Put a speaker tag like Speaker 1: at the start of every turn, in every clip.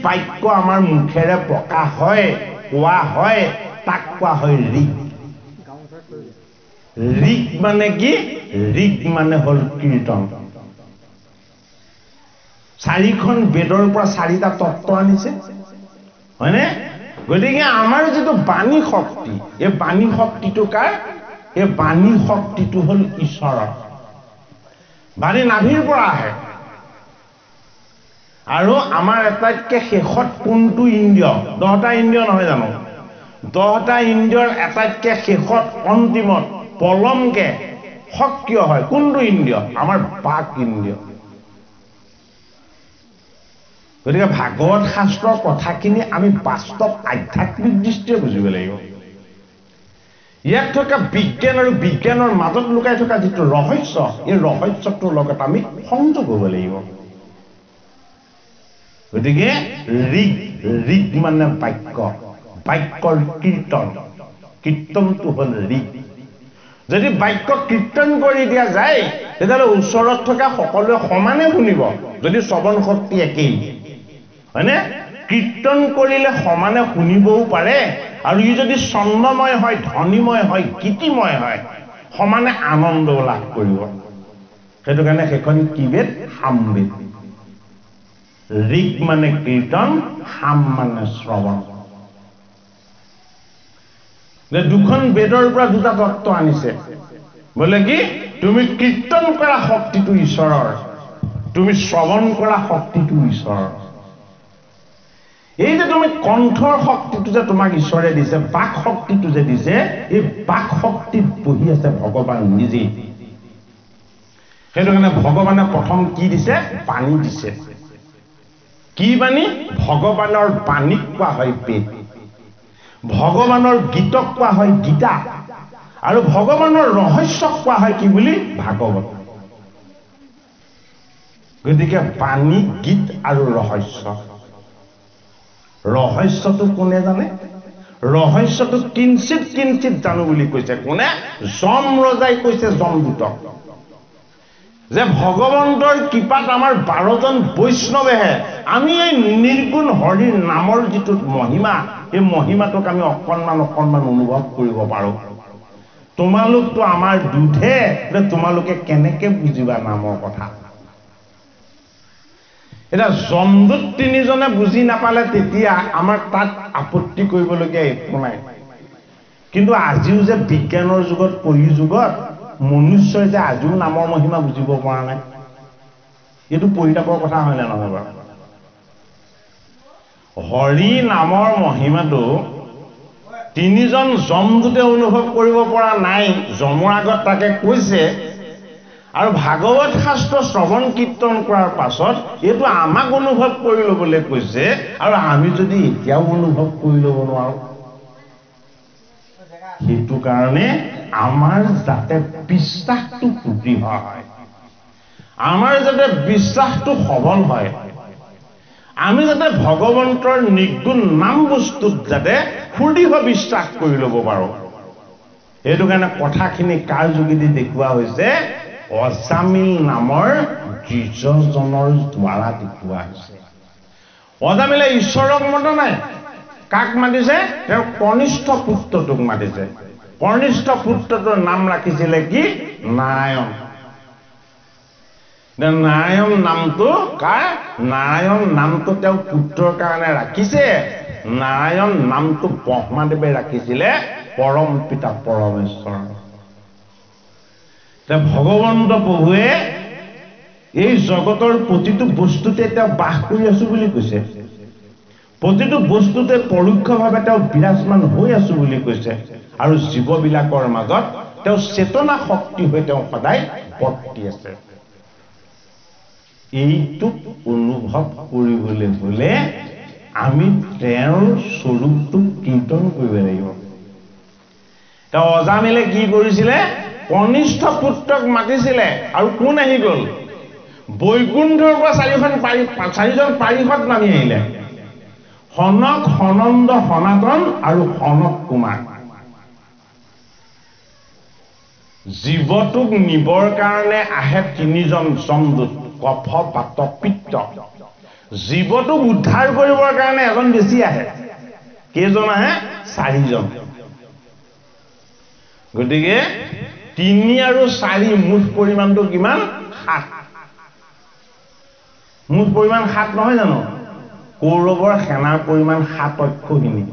Speaker 1: বাক্য আমাৰ মুখেৰে প্ৰকাশ হয় কোৱা হয় তাক কোৱা হয় ঋক ঋক মানে কি ঋক মানে হ'ল কীৰ্তন চাৰিখন বেদৰ পৰা চাৰিটা তত্ত্ব আনিছে হয়নে গতিকে আমাৰ যেটো বাণী শক্তি এই বাণী শক্তিটো কাৰ এই বাণী শক্তিটো হ'ল ঈশ্বৰৰ বাণী নাভিৰ পৰা আহে আৰু আমাৰ এটাইতকৈ শেষত কোনটো ইন্দ্ৰিয় 10টা ইন্দ্ৰিয় নহয় জানো 10টা ইন্দ্ৰিয়ৰ এটাইতকৈ শেষত অন্তিমত পলমকে সক্ৰিয় হয় কোনটো ইন্দ্ৰিয় আমাৰ বাক ইন্দ্ৰিয় গতিকে ভাগৱত শাস্ত্ৰৰ কথাখিনি আমি বাস্তৱ আধ্যাত্মিক দৃষ্টিৰে বুজিব লাগিব ইয়াত থকা বিজ্ঞান আৰু বিজ্ঞানৰ মাজত লুকাই থকা যিটো ৰহস্য এই ৰহস্যটোৰ লগত আমি সংযোগ হ'ব লাগিব গতিকে ঋক মানে বাক্য বাক্যৰ কীৰ্তন কীৰ্তনটো হ'ল ঋক যদি বাক্য কীৰ্তন কৰি দিয়া যায় তেতিয়াহ'লে ওচৰত থকা সকলোৱে সমানে শুনিব যদি শ্ৰৱণ শক্তি একেই হয়নে কীৰ্তন কৰিলে সমানে শুনিবও পাৰে আৰু ই যদি ছন্দময় হয় ধ্বনিময় হয় গীতিময় হয় সমানে আনন্দ লাভ কৰিব সেইটো কাৰণে সেইখন কি বেদ সামবেদ ঋক মানে কীৰ্তন সাম মানে শ্ৰৱণ দুখন বেদৰ পৰা দুটা তত্ত্ব আনিছে বোলে কি তুমি কীৰ্তন কৰা শক্তিটো ঈশ্বৰৰ তুমি শ্ৰৱণ কৰা শক্তিটো ঈশ্বৰৰ এই যে তুমি কণ্ঠৰ শক্তিটো যে তোমাক ঈশ্বৰে দিছে বাক শক্তিটো যে দিছে এই বাক শক্তিত বহি আছে ভগৱান নিজেই সেইটো কাৰণে ভগৱানে প্ৰথম কি দিছে বাণী দিছে কি বাণী ভগৱানৰ বাণীক কোৱা হয় বেদ ভগৱানৰ গীতক কোৱা হয় গীতা আৰু ভগৱানৰ ৰহস্যক কোৱা হয় কি বুলি ভাগৱত গতিকে বাণী গীত আৰু ৰহস্যটো কোনে জানে ৰহস্যটো কিঞ্চিত জানো বুলি কৈছে কোনে যম ৰজাই কৈছে যমদূতক যে ভগৱন্তৰ কৃপাত আমাৰ 12জন বৈষ্ণৱেহে আমি এই নিৰ্গুণ হৰিৰ নামৰ যিটো মহিমা এই মহিমাটোক আমি অকণমান অনুভৱ কৰিব পাৰো তোমালোকতো আমাৰ দুধে তোমালোকে কেনেকে বুজিবা নামৰ কথা এটা যমদূত 3জনে বুজি নাপালে তেতিয়া আমাৰ তাত আপত্তি কৰিবলগীয়া একো নাই কিন্তু আজিও যে বিজ্ঞানৰ যুগত কলি যুগত মনুষ্যই যে আজিও নামৰ মহিমা বুজিব পৰা নাই এইটো পৰিতাপৰ কথা হয় না নহয় বাৰু হৰি নামৰ মহিমাটো 3জন যমদূতে অনুভৱ কৰিব পৰা নাই যমৰ আগত তাকে কৈছে আৰু ভাগৱত শাস্ত্ৰ শ্ৰৱণ কীৰ্তন কৰাৰ পাছত এইটো আমাক অনুভৱ কৰি ল'বলৈ কৈছে আৰু আমি যদি এতিয়াও অনুভৱ কৰি ল'ব নোৱাৰো সেইটো কাৰণে আমাৰ যাতে বিশ্বাসটো সুদৃঢ় হয় আমাৰ যাতে বিশ্বাসটো সবল হয় আমি যাতে ভগৱন্তৰ নিৰ্গুণ নাম বস্তুত যাতে সুদৃঢ় বিশ্বাস কৰি ল'ব পাৰো সেইটো কাৰণে কথাখিনি কাৰ যোগেদি দেখুওৱা হৈছে অজামিল নামৰ দ্বিজজনৰ দ্বাৰা দেখুওৱা হৈছে অজামিলে ঈশ্বৰক মতা নাই কাক মাতিছে তেওঁৰ কনিষ্ঠ পুত্ৰটোক মাতিছে কনিষ্ঠ পুত্ৰটোৰ নাম ৰাখিছিলে কি নাৰায়ণ নাৰায়ণ নামটো কাৰ নাৰায়ণ নামটো তেওঁ পুত্ৰৰ কাৰণে ৰাখিছে নাৰায়ণ নামটো ব্ৰহ্মাদেৱে ৰাখিছিলে পৰম পিতা পৰমেশ্বৰ ভগৱন্ত প্ৰভুৱে এই জগতৰ প্ৰতিটো বস্তুতে তেওঁ বাস কৰি আছো বুলি কৈছে প্ৰতিটো বস্তুতে পৰোক্ষভাৱে তেওঁ বিৰাজমান হৈ আছো বুলি কৈছে আৰু জীৱবিলাকৰ মাজত তেওঁ চেতনা শক্তি হৈ তেওঁ সদায় বৰ্তি আছে এইটোক অনুভৱ কৰিবলৈ হলে আমি তেওঁৰ স্বৰূপটোক কীৰ্তন কৰিব লাগিব তেওঁ অজামিলে কি কৰিছিলে কনিষ্ঠ পুত্ৰক মাতিছিলে আৰু কোন আহি গ'ল বৈকুণ্ঠৰ পৰা 4জন পাৰিষদ নামি আহিলে সনক সনন্দ সনাতন আৰু সনক কুমাৰ জীৱটোক নিবৰ কাৰণে আহে 3জন যমদূত কফ বাত পিত্ত জীৱটোক উদ্ধাৰ কৰিবৰ কাৰণে এজন বেছি আহে কেইজন আহে 4 জন গতিকে 3 আৰু 4 মুঠ পৰিমাণটো কিমান 7 মুঠ পৰিমাণ 7 নহয় জানো কৌৰৱৰ সেনাৰ পৰিমাণ 7 অক্ষখিনি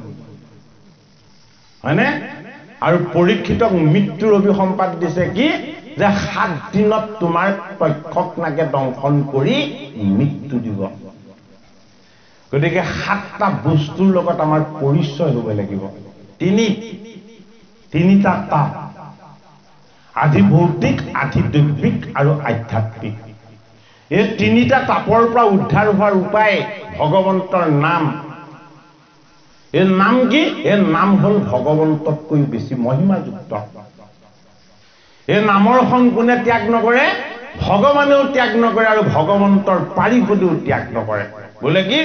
Speaker 1: হয়নে আৰু পৰীক্ষিতক মৃত্যুৰ অভিসম্পাত দিছে কি যে 7 দিনত তোমাৰ তক্ষক নাকে দংশন কৰি মৃত্যু দিব গতিকে 7টা বস্তুৰ লগত আমাৰ পৰিচয় হ'ব লাগিব তিনিটা তাপ আধি ভৌতিক আধি দৈবিক আৰু আধ্যাত্মিক এই তিনিটা তাপৰ পৰা উদ্ধাৰ হোৱাৰ উপায় ভগৱন্তৰ নাম এই নাম কি এই নাম হল ভগৱন্ততকৈ বেছি মহিমাযুক্ত এই নামৰ সংগুণে ত্যাগ নকৰে ভগৱানেও ত্যাগ নকৰে আৰু ভগৱন্তৰ পাৰিষদেও ত্যাগ নকৰে বোলে কি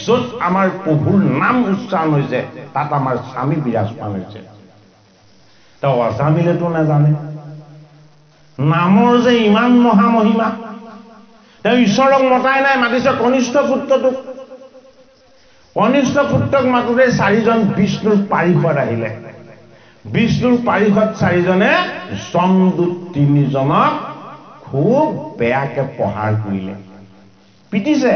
Speaker 1: য'ত আমাৰ প্ৰভুৰ নাম উচ্চাৰণ হৈছে তাত আমাৰ স্বামী বিৰাজমান হৈছে তা অজামিলেতো নাজানে নামৰ যে ইমান মহামহিমা তেওঁ ঈশ্বৰক মতাই নাই মাতিছে কনিষ্ঠ পুত্ৰটোক কনিষ্ঠ পুত্ৰক মাতোতে 4 জন বিষ্ণুৰ পাৰিষদ আহিলে বিষ্ণুৰ পাৰিষদ 4 জনে যমদূত 3 জনক খুব বেয়াকে প্ৰহাৰ কৰিলে পিটিছে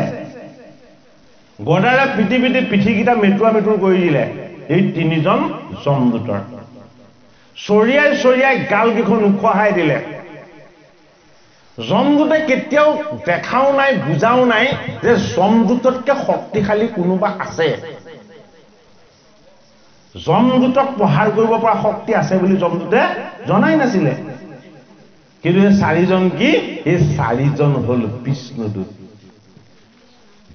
Speaker 1: গদাৰে পিটি পিটি পিঠিকিটা মেটুৱা মেটুৰ কৰি দিলে এই 3 জন যমদূতৰ চৰিয়াই গাল কিখন উখহাই দিলে যমদূতে কেতিয়াও দেখাও নাই বুজাও নাই যে যমদূততকৈ শক্তিশালী কোনোবা আছে যমদূতক প্ৰহাৰ কৰিব পৰা শক্তি আছে বুলি যমদূতে জনাই নাছিলে কিন্তু এই 4 জন কি এই 4 জন হল বিষ্ণুদূত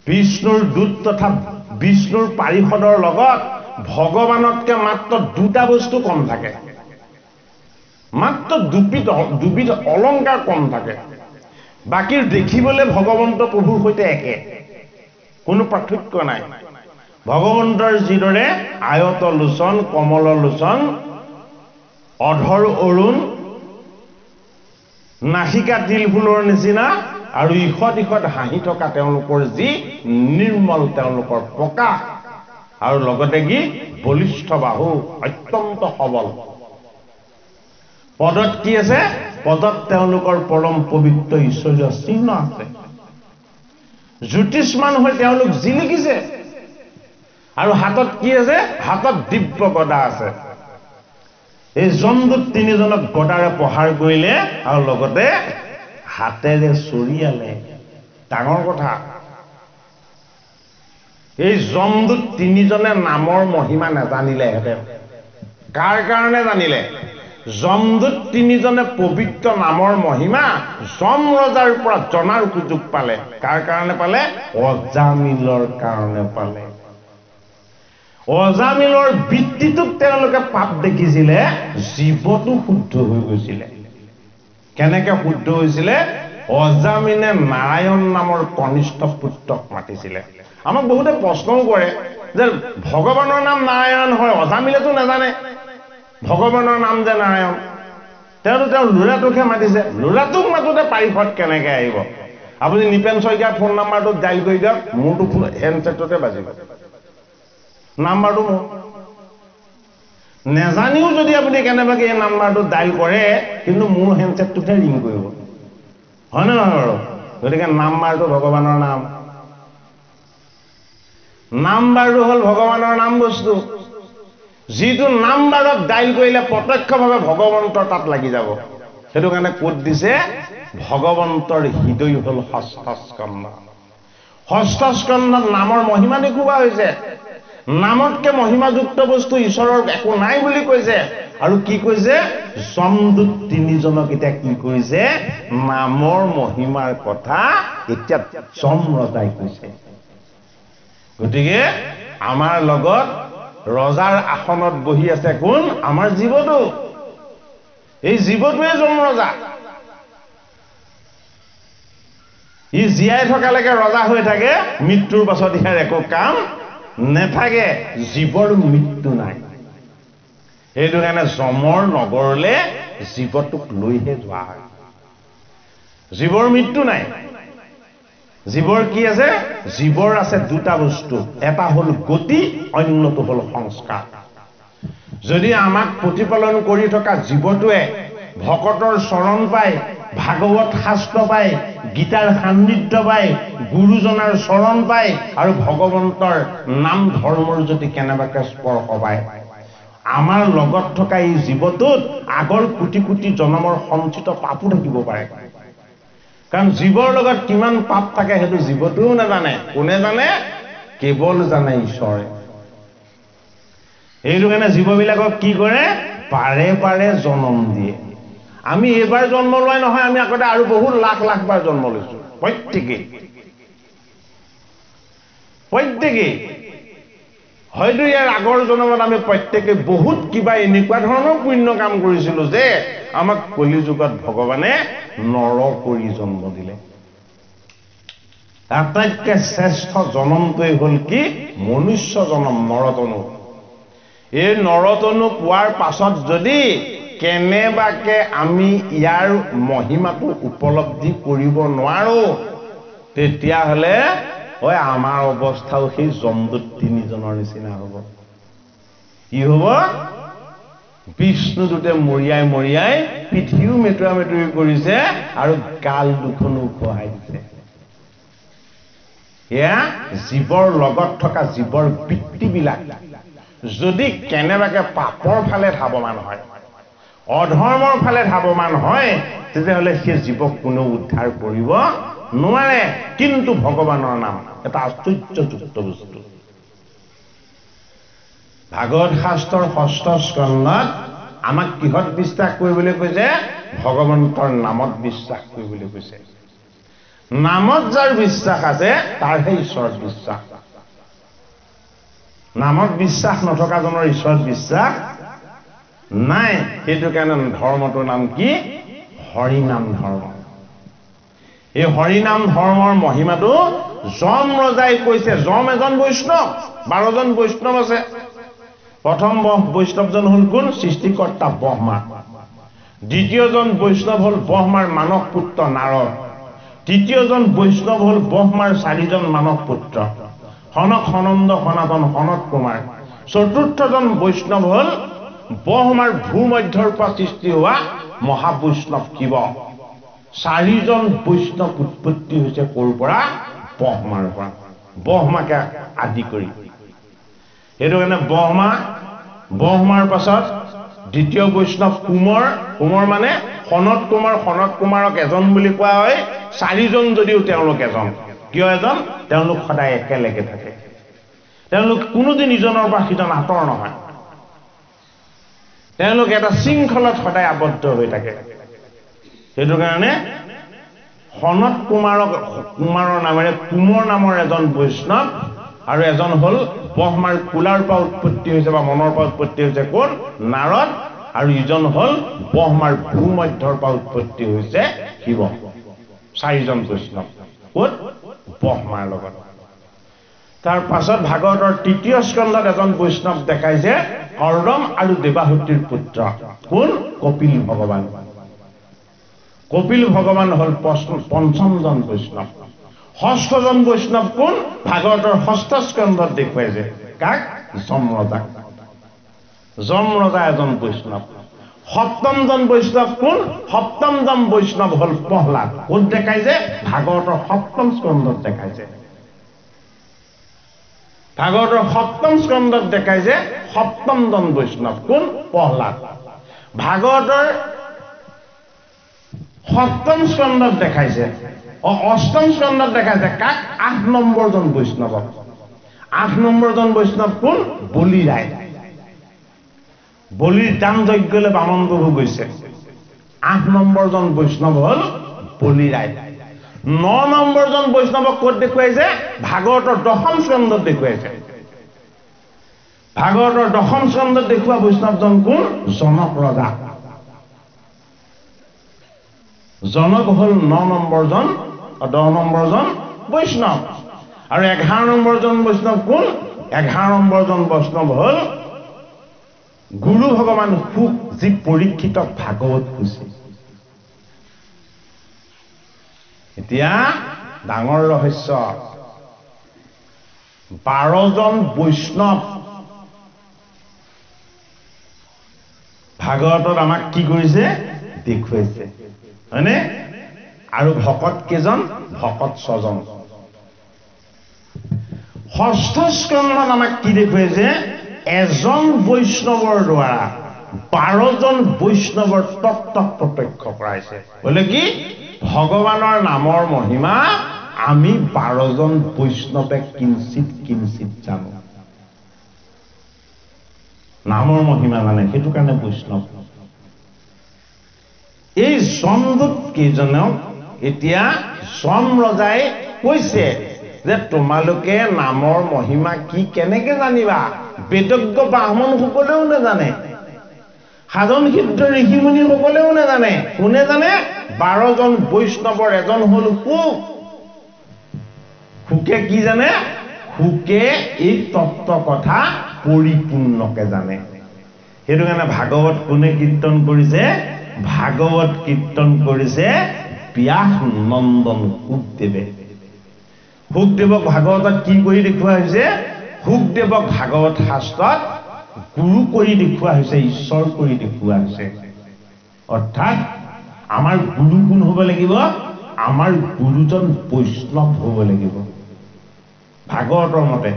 Speaker 1: বিষ্ণুৰ দূত তথা বিষ্ণুৰ পাৰিষদৰ লগত ভগৱানতকৈ মাত্ৰ 2টা বস্তু কম থাকে মাত্ৰ দুবিধ অলংকাৰ কম থাকে বাকি দেখিবলৈ ভগৱন্ত প্ৰভুৰ সৈতে একে কোনো পাৰ্থক্য নাই ভগৱন্তৰ যিদৰে আয়ত লোচন কমল লোচন অধৰ অৰুণ নাসিকা তিল ফুলৰ নিচিনা আৰু ইখত হাঁহি থকা তেওঁলোকৰ যি নিৰ্মল তেওঁলোকৰ প্ৰকাশ আৰু লগতে কি বলিষ্ঠ বাহু অত্যন্ত সবল পদত কি আছে পদত তেওঁলোকৰ পৰম পবিত্ৰ ঈশ্বৰীয় চিহ্ন আছে জ্যোতিষ্মান হৈ তেওঁলোক জিলিকিছে আৰু হাতত কি আছে হাতত দিব্য গদা আছে এই যমদূত 3 জনক গদাৰে প্ৰহাৰ কৰিলে আৰু লগতে হাতেৰে চৰিয়ালে ডাঙৰ কথা এই যমদূত 3 জনে নামৰ মহিমা নাজানিলে হেঁতেন কাৰ কাৰণে জানিলে যমদূত 3 জনে পবিত্ৰ নামৰ মহিমা যম ৰজাৰ পৰা জনাৰ সুযোগ পালে কাৰ কাৰণে পালে অজামিলৰ কাৰণে পালে অজামিলৰ বৃত্তিটোক তেওঁলোকে পাপ দেখিছিলে জীৱটো শুদ্ধ হৈ গৈছিলে কেনেকে শুদ্ধ হৈছিলে অজামিনে নাৰায়ণ নামৰ কনিষ্ঠ পুত্ৰক মাতিছিলে আমাক বহুতে প্ৰশ্নও কৰে যে ভগৱানৰ নাম নাৰায়ণ হয় অজামিলেতো নাজানে ভগৱানৰ নাম যে নাৰায়ণ তেওঁ ল'ৰাটোকহে মাতিছে ল'ৰাটোক মাতোতে পাৰিষদ কেনেকে আহিব আপুনি নিপেন শইকীয়াৰ ফোন নাম্বাৰটো ডাইল কৰি দিয়ক মোৰটো হেণ্ডছেটতে বাজিব নাম্বাৰটো মোৰ নেজানিও যদি আপুনি কেনেবাকে এই নাম্বাৰটো ডাইল কৰে কিন্তু মোৰ হেণ্ডছেটটোতে ৰিং কৰিব হয় নে নহয় বাৰু গতিকে নাম্বাৰটো ভগৱানৰ নাম্বাৰটো হ'ল ভগৱানৰ নাম বস্তু যিটো নাম্বাৰত ডাইল কৰিলে প্ৰত্যক্ষভাৱে ভগৱন্তৰ তাত লাগি যাব সেইটো কাৰণে কোড দিছে ভগৱন্তৰ হৃদয় হ'ল ষষ্ঠ স্কন্ধত নামৰ মহিমা দেখুওৱা হৈছে নামতকে মহিমাযুক্ত বস্তু ঈশ্বৰৰ একো নাই বুলি কৈছে আৰু কি কৈছে যমদূত 3 জনক এতিয়া কি কৰিছে নামৰ মহিমাৰ কথা এতিয়া যম ৰজাই কৈছে গতিকে আমাৰ লগত ৰজাৰ আসনত বহি আছে কোন আমাৰ জীৱটো এই জীৱটোৱে যম ৰজা ই জীয়াই থকালৈকে ৰজা হৈ থাকে মৃত্যুৰ পাছত ইয়াৰ একো কাম নেথাকে জীৱৰ মৃত্যু নাই সেইটো কাৰণে যমৰ নগৰলে জীৱটোক লৈহে যোৱা হয় জীৱৰ মৃত্যু নাই জীৱৰ কি আছে জীৱৰ আছে দুটা বস্তু এটা হল গতি অন্যটো হল সংস্কাৰ যদি আমাক প্ৰতিপালন কৰি থকা জীৱটোৱে ভকতৰ চৰণ পায় ভাগৱত শাস্ত্ৰ পায় গীতাৰ সান্নিধ্য পায় গুৰুজনাৰ চৰণ পায় আৰু ভগৱন্তৰ নাম ধৰ্মৰ যদি কেনেবাকে স্পৰ্শ পায় আমাৰ লগত থকা এই জীৱটোত আগৰ কোটি কোটি জন্মৰ সঞ্চিত পাপো থাকিব পাৰে কাৰণ জীৱৰ লগত কিমান পাপ থাকে হেতু জীৱটোও নাজানে কোনে জানে কেৱল জানে ঈশ্বৰে এইটো কাৰণে জীৱবিলাকক কি কৰে পাৰে পাৰে জন্ম দিয়ে আমি এবাৰ জন্ম লয় নহয় আমি আগতে আৰু বহুত লাখ লাখ বাৰ জন্ম লৈছো প্ৰত্যেকে হয়তো ইয়াৰ আগৰ জন্মত আমি প্ৰত্যেকে বহুত কিবা এনেকুৱা ধৰণৰ পুণ্য কাম কৰিছিলো যে আমাক কলি যুগত ভগৱানে নৰ কৰি জন্ম দিলে আটাইতকৈ শ্ৰেষ্ঠ জন্মটোই হল কি মনুষ্য জন্ম নৰতনু এই নৰতনু পোৱাৰ পাছত যদি কেনেবাকে আমি ইয়াৰ মহিমাটো উপলব্ধি কৰিব নোৱাৰো তেতিয়াহলে হয় আমাৰ অৱস্থাও সেই জমদূত তিনিজনৰ নিচিনা হ'ব কি হ'ব বিষ্ণুদূতে মৰিয়াই মৰিয়াই পৃথিৱীও মেটুৰা মেটুৰি কৰিছে আৰু গাল দুখনো খোৱাই দিছে এয়া জীৱৰ লগত থকা জীৱৰ বৃত্তিবিলাক যদি কেনেবাকে পাপৰ ফালে ধাৱমান হয় অধৰ্মৰ ফালে ধাৱমান হয় তেতিয়াহ'লে সেই জীৱক কোনো উদ্ধাৰ কৰিব নোৱাৰে কিন্তু ভগৱানৰ নাম এটা আশ্চৰ্যযুক্ত বস্তু ভাগৱত শাস্ত্ৰৰ 6ষ্ঠ স্কন্ধত আমাক কিহত বিশ্বাস কৰিবলৈ কৈছে ভগৱন্তৰ নামত বিশ্বাস কৰিবলৈ কৈছে নামত যাৰ বিশ্বাস আছে তাৰহে ঈশ্বৰৰ বিশ্বাস নামত বিশ্বাস নথকাজনৰ ঈশ্বৰৰ বিশ্বাস নাই সেইটো কাৰণে ধৰ্মটোৰ নাম কি হৰি নাম ধৰ্ম এই হৰি নাম ধৰ্মৰ মহিমাটো যম ৰজাই কৈছে যম এজন বৈষ্ণৱ 12 জন বৈষ্ণৱ আছে প্ৰথম বৈষ্ণৱজন হল কোন সৃষ্টিকৰ্তা ব্ৰহ্মা দ্বিতীয়জন বৈষ্ণৱ হল ব্ৰহ্মাৰ মানস পুত্ৰ নাৰদ তৃতীয়জন বৈষ্ণৱ হল ব্ৰহ্মাৰ 4জন মানস পুত্ৰ সনক সনন্দ সনাতন সনত কুমাৰ চতুৰ্থজন বৈষ্ণৱ হল ব্ৰহ্মাৰ ভূমধ্যৰ পৰা সৃষ্টি হোৱা মহাবৈষ্ণৱ শিৱ 4জন বৈষ্ণৱ উৎপত্তি হৈছে ক'ৰ পৰা ব্ৰহ্মাৰ পৰা ব্ৰহ্মাকে আদি কৰি সেইটো কাৰণে ব্ৰহ্মাৰ পাছত দ্বিতীয় বৈষ্ণৱ কুমৰ মানে সনত কুমাৰক এজন বুলি কোৱা হয় 4জন যদিও তেওঁলোক এজন কিয় এজন তেওঁলোক সদায় একেলগে থাকে তেওঁলোক কোনোদিন ইজনৰ পৰা সিজন আঁতৰ নহয় তেওঁলোক এটা শৃংখলত সদায় আবদ্ধ হৈ থাকে সেইটো কাৰণে সনত কুমাৰৰ নামেৰে কুমৰ নামৰ এজন বৈষ্ণৱ আৰু এজন হল ব্ৰহ্মাৰ কুলাৰ পৰা উৎপত্তি হৈছে বা মনৰ পৰা উৎপত্তি হৈছে কোন নাৰদ আৰু ইজন হল ব্ৰহ্মাৰ ভূমধ্যৰ পৰা উৎপত্তি হৈছে শিৱ 4জন বৈষ্ণৱ কোন ব্ৰহ্মাৰ লগত তাৰ পাছত ভাগৱতৰ 3য় স্কন্ধত এজন বৈষ্ণৱ দেখাইছে কৰ্দম আৰু দেৱাহুতিৰ পুত্ৰ কোন কপিল ভগৱান হল 5জন বৈষ্ণৱ 6জন বৈষ্ণৱ কোন ভাগৱতৰ 6ষ্ঠ স্কন্ধত দেখুৱাইছে কাক যম ৰজা এজন বৈষ্ণৱ 7মজন বৈষ্ণৱ কোন 7মজন বৈষ্ণৱ হল প্ৰহ্লাদ কোন দেখাইছে ভাগৱতৰ 7ম স্কন্ধত দেখাইছে ভাগৱতৰ 7ম স্কন্ধত দেখাইছে 7মজন বৈষ্ণৱ কোন প্ৰহ্লাদ ভাগৱতৰ 7ম স্কন্ধত দেখাইছে 8ম স্কন্ধত দেখাইছে কাক 8 নম্বৰজন বৈষ্ণৱক 8 নম্বৰজন বৈষ্ণৱ কোন বলিৰায় বলিৰ দান যজ্ঞলৈ বামন প্ৰভু গৈছে 8 নম্বৰজন বৈষ্ণৱ হল বলিৰায় 9 নম্বৰজন বৈষ্ণৱক ক'ত দেখুৱাইছে ভাগৱতৰ 10ম স্কন্ধত দেখুৱাইছে ভাগৱতৰ 10ম স্কন্ধত দেখুওৱা বৈষ্ণৱজন কোন জনক ৰজা জনক হল 9 নম্বৰজন 10 নম্বৰজন বৈষ্ণৱ আৰু 11 নম্বৰজন বৈষ্ণৱ কোন 11 নম্বৰজন বৈষ্ণৱ হল গুৰু ভগৱান সুখ যি পৰীক্ষিতক ভাগৱত কৈছে এতিয়া ডাঙৰ ৰহস্য 12 জন বৈষ্ণৱ ভাগৱতত আমাক কি কৰিছে দেখুৱাইছে হয়নে আৰু ভকত কেজন ভকত 6 জন ষষ্ঠ স্কন্ধত আমাক কি দেখুৱাইছে এজন বৈষ্ণৱৰ দ্বাৰা 12 জন বৈষ্ণৱৰ তত্ত্ব প্ৰত্যক্ষ কৰাইছে বলে কি ভগৱানৰ নামৰ মহিমা আমি 12 জন বৈষ্ণৱে কিঞ্চিত জানো নামৰ মহিমা জানে সেইটো কাৰণে বৈষ্ণৱ এই যমদূত কেইজনক এতিয়া যম ৰজাই কৈছে যে তোমালোকে নামৰ মহিমা কি কেনেকে জানিবা বেদজ্ঞ ব্ৰাহ্মণ সকলেও নাজানে সাধন সিদ্ধ ঋষিমুনি সকলেও নাজানে কোনে জানে 12 জন বৈষ্ণৱৰ এজন হল হুকে কি জানে হুকে এই তত্ত্ব কথা পৰিপূৰ্ণকে জানে সেইটো কাৰণে ভাগৱত কোনে কীৰ্তন কৰিছে ভাগৱত কীৰ্তন কৰিছে ব্যাস নন্দন হুকদেৱক ভাগৱতত কি কৰি দেখুওৱা হৈছে হুকদেৱক ভাগৱত শাস্ত্ৰত গুৰু কৰি দেখুওৱা হৈছে ঈশ্বৰ কৰি দেখুওৱা হৈছে অৰ্থাৎ আমাৰ গুৰু কোন হ'ব লাগিব আমাৰ গুৰুজন বৈষ্ণৱ হ'ব লাগিব ভাগৱতৰ মতে